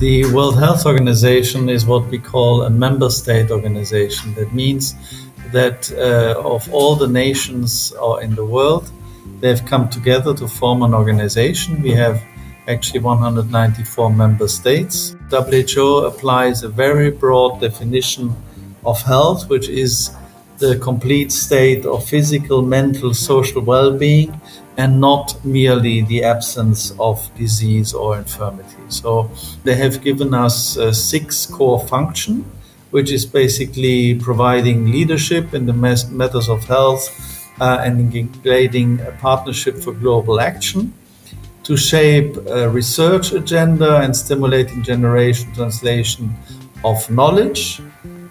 The World Health Organization is what we call a member state organization. That means that of all the nations in the world, they've come together to form an organization. We have actually 194 member states. WHO applies a very broad definition of health, which is the complete state of physical, mental, social well-being, and not merely the absence of disease or infirmity. So they have given us 6 core functions, which is basically providing leadership in the matters of health and engaging a partnership for global action, to shape a research agenda and stimulating generation translation of knowledge,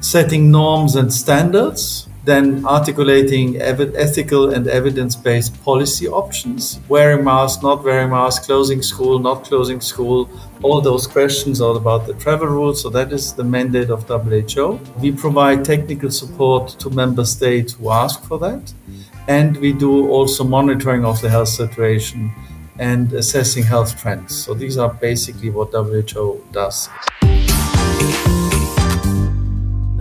setting norms and standards, then articulating ethical and evidence-based policy options, wearing masks, not wearing masks, closing school, not closing school, all those questions are about the travel rules. So that is the mandate of WHO. We provide technical support to member states who ask for that. And we do also monitoring of the health situation and assessing health trends. So these are basically what WHO does.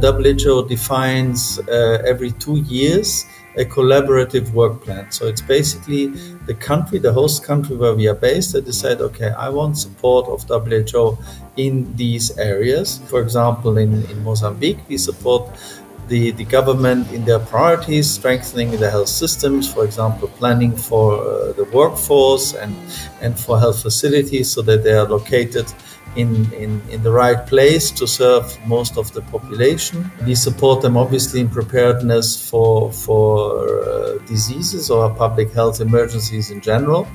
WHO defines every 2 years a collaborative work plan. So it's basically the country, the host country where we are based, that decide, okay, I want support of WHO in these areas. For example, in Mozambique, we support the government in their priorities, strengthening the health systems, for example, planning for the workforce and for health facilities so that they are located in the right place to serve most of the population. We support them obviously in preparedness for diseases or public health emergencies in general,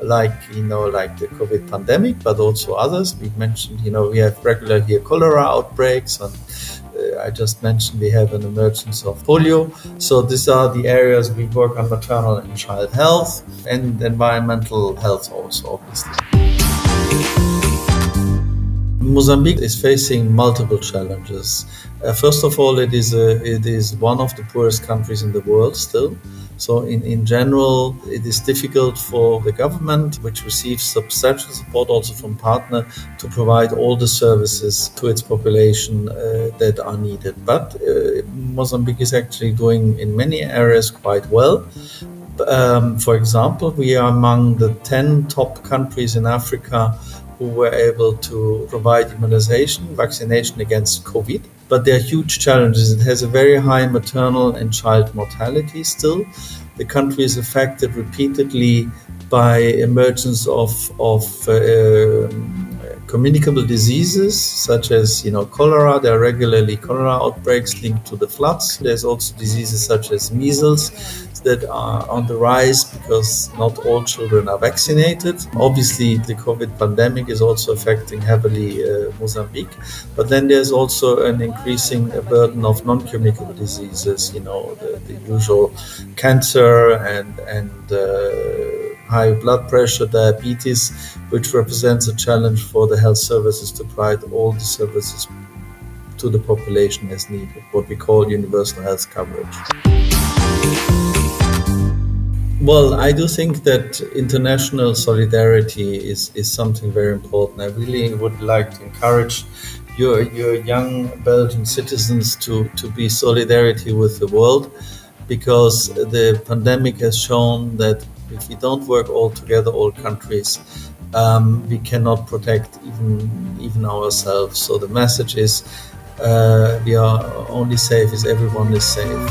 like the COVID pandemic, but also others. We mentioned, we have regular here cholera outbreaks, and I just mentioned we have an emergence of polio. So these are the areas we work on: maternal and child health and environmental health also, obviously. Mozambique is facing multiple challenges. First of all, it is one of the poorest countries in the world still. So in general, it is difficult for the government, which receives substantial support also from partner, to provide all the services to its population that are needed. But Mozambique is actually doing in many areas quite well. For example, we are among the 10 top countries in Africa who were able to provide vaccination against COVID. But there are huge challenges. It has a very high maternal and child mortality still. The country is affected repeatedly by emergence of communicable diseases such as cholera. There are regularly cholera outbreaks linked to the floods. There's also diseases such as measles that are on the rise because not all children are vaccinated. Obviously, the COVID pandemic is also affecting heavily Mozambique, but then there's also an increasing burden of non-communicable diseases, the usual cancer and high blood pressure, diabetes, which represents a challenge for the health services to provide all the services to the population as needed, what we call universal health coverage. Well, I do think that international solidarity is something very important. I really would like to encourage your young Belgian citizens to be solidarity with the world, because the pandemic has shown that if we don't work all together, all countries, we cannot protect even ourselves. So the message is we are only safe if everyone is safe.